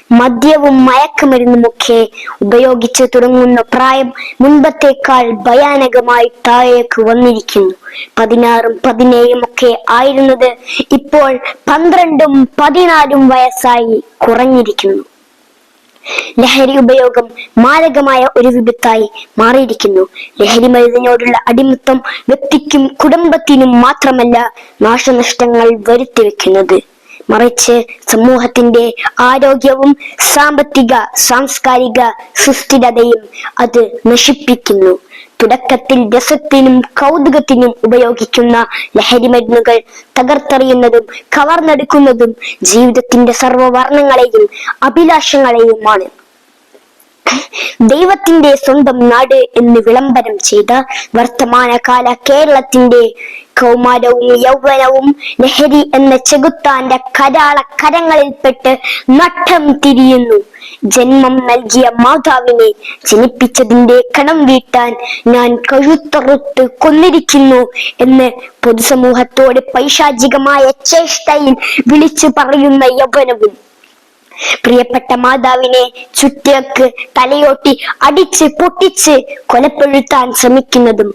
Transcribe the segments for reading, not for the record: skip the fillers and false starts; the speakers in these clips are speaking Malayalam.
മദ്യവും മയക്കുമരുന്നുമൊക്കെ ഉപയോഗിച്ചു തുടങ്ങുന്ന പ്രായം മുൻപത്തേക്കാൾ ഭയാനകമായി താഴേക്ക് വന്നിരിക്കുന്നു. 16, 17 ഒക്കെ ആയിരുന്നത് ഇപ്പോൾ 12, 14 വയസ്സായി കുറഞ്ഞിരിക്കുന്നു. ലഹരി ഉപയോഗം മാരകമായ ഒരു വിപത്തായി മാറിയിരിക്കുന്നു. ലഹരി മരുന്നിനോടുള്ള അടിമത്തം വ്യക്തിക്കും കുടുംബത്തിനും മാത്രമല്ല നാശനഷ്ടങ്ങൾ വരുത്തിവെക്കുന്നത്, മറിച്ച് സമൂഹത്തിന്റെ ആരോഗ്യവും സാമ്പത്തിക സാംസ്കാരിക സുസ്ഥിരതയും അത് നശിപ്പിക്കുന്നു. തുടക്കത്തിൽ രസത്തിനും കൗതുകത്തിനും ഉപയോഗിക്കുന്ന ലഹരി മരുന്നുകൾ തകർത്തെറിയുന്നതും കവർന്നെടുക്കുന്നതും ജീവിതത്തിന്റെ സർവ്വവർണ്ണങ്ങളെയും അഭിലാഷങ്ങളെയുമാണ്. ദൈവത്തിന്റെ സ്വന്തം നാട് എന്ന് വിളംബരം ചെയ്ത വർത്തമാനകാല കേരളത്തിന്റെ കൗമാരവും യൗവനവും ലഹരി എന്ന ചെകുത്താന്റെ കരാള കരങ്ങളിൽപ്പെട്ട് നട്ടം തിരിയുന്നു. ജന്മം നൽകിയ മാതാവിനെ ജനിപ്പിച്ചതിന്റെ കണം വീട്ടാൻ ഞാൻ കഴുത്തറുത്ത് കൊന്നിരിക്കുന്നു എന്ന് പൊതുസമൂഹത്തോട് പൈശാചികമായ ചേഷ്ടയിൽ വിളിച്ചു പറയുന്ന യൗവനവും, പ്രിയപ്പെട്ട മാതാവിനെ ചുറ്റിക്ക് തലയോട്ടി അടിച്ച് പൊട്ടിച്ച് കൊലപ്പെടുത്താൻ ശ്രമിക്കുന്നതും,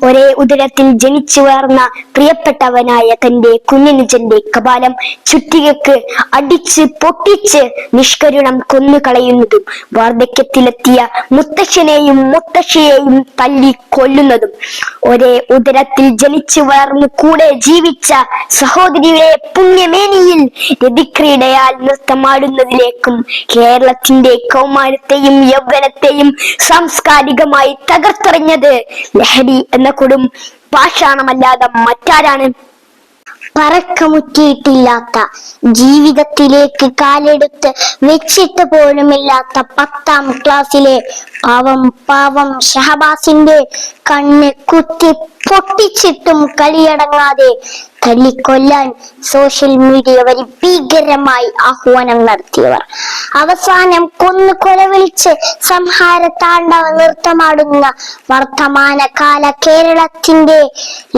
ഒരേ ഉദരത്തിൽ ജനിച്ചു വളർന്ന പ്രിയപ്പെട്ടവനായ തന്റെ കുഞ്ഞനുജന്റെ കപാലം ചുറ്റികക്ക് അടിച്ച് പൊട്ടിച്ച് നിഷ്കരുണം കൊന്നുകളയുന്നതും, വാർദ്ധക്യത്തിലെത്തിയ മുത്തശ്ശനെയും മുത്തശ്ശിയെയും തല്ലി കൊല്ലുന്നതും, ഒരേ ഉദരത്തിൽ ജനിച്ചു വളർന്ന് കൂടെ ജീവിച്ച സഹോദരിയുടെ പുണ്യമേനിയിൽ രതിക്രീഡയാൽ നൃത്തമാടുന്നതിലേക്കും കേരളത്തിന്റെ കൗമാരത്തെയും യൗവനത്തെയും സാംസ്കാരികമായി തകർത്തെറിഞ്ഞത് ലഹരി എന്ന കൊടും പാഷാണമല്ലാതെ മറ്റാരാണ്? പറക്കമുറ്റിയിട്ടില്ലാത്ത, ജീവിതത്തിലേക്ക് കാലെടുത്ത് വെച്ചിട്ട് പോലുമില്ലാത്ത 10ാം ക്ലാസ്സിലെ പാവം ഷഹബാസിന്റെ കണ്ണ് കുത്തി പൊട്ടിച്ചിട്ടും കളിയടങ്ങാതെ തല്ലിക്കൊല്ലാൻ സോഷ്യൽ മീഡിയ വഴി ഭീകരമായി ആഹ്വാനം നടത്തിയവർ, അവസാനം കൊന്നു കൊലവിളിച്ച് സംഹാര താണ്ഡവ നൃത്തമാടുന്ന വർത്തമാനകാല കേരളത്തിന്റെ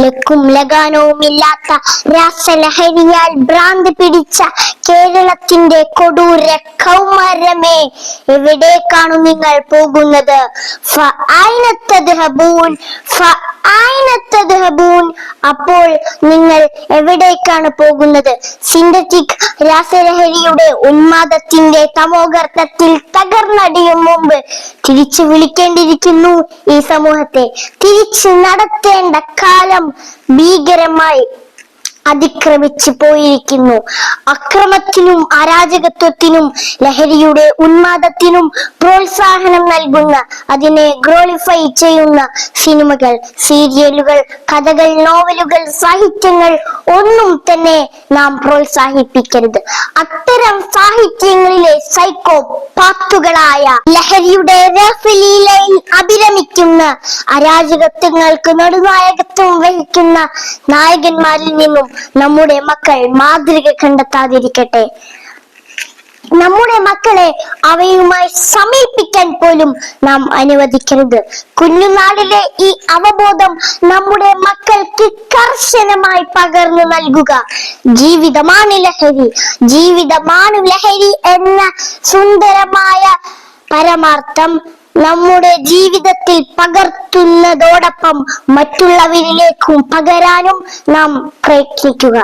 ലക്കും ലഗാനവും ഇല്ലാത്ത രാസലഹരിയാൽ ഭ്രാന്ത് പിടിച്ച കേരളത്തിന്റെ കൊടൂര കൗമാരമേ, എവിടേക്കാണ് നിങ്ങൾ പോകുന്നത്? അപ്പോൾ നിങ്ങൾ എവിടേക്കാണ് പോകുന്നത്? സിന്തറ്റിക് രാസലഹരിയുടെ ഉന്മാദത്തിന്റെ തമോഗർത്തത്തിൽ തകർന്നടിയും മുമ്പ് തിരിച്ചു വിളിക്കേണ്ടിയിരിക്കുന്നു ഈ സമൂഹത്തെ. തിരിച്ചു നടത്തേണ്ട കാലം ഭീകരമായി അതിക്രമിച്ചു പോയിരിക്കുന്നു. അക്രമത്തിനും അരാജകത്വത്തിനും ലഹരിയുടെ ഉന്മാദത്തിനും പ്രോത്സാഹനം നൽകുന്ന, അതിനെ ഗ്ലോറിഫൈ ചെയ്യുന്ന സിനിമകൾ, സീരിയലുകൾ, കഥകൾ, നോവലുകൾ, സാഹിത്യങ്ങൾ ഒന്നും തന്നെ നാം പ്രോത്സാഹിപ്പിക്കരുത്. അത്തരം സാഹിത്യങ്ങളിലെ സൈക്കോ പാത്തുകളായ ലഹരിയുടെ രാസലീലയിൽ അഭിരമിക്കുന്ന, അരാജകത്വങ്ങൾക്ക് നെടുനായകത്വം വഹിക്കുന്ന നായകന്മാരിൽ നിന്നും നമ്മുടെ മക്കൾ മാതൃക കണ്ടെത്താതിരിക്കട്ടെ. നമ്മുടെ മക്കളെ അവയുമായി സമീപിക്കാൻ പോലും നാം അനുവദിക്കരുത്. കുഞ്ഞുനാളിലെ ഈ അവബോധം നമ്മുടെ മക്കൾക്ക് കർശനമായി പകർന്നു നൽകുക. ജീവിതമാണ് ലഹരി, ജീവിതമാണ് ലഹരി എന്ന സുന്ദരമായ പരമാർത്ഥം നമ്മുടെ ജീവിതത്തിൽ പകർത്തുന്നതോടൊപ്പം മറ്റുള്ളവരിലേക്കും പകരാനും നാം പ്രയത്നിക്കുക.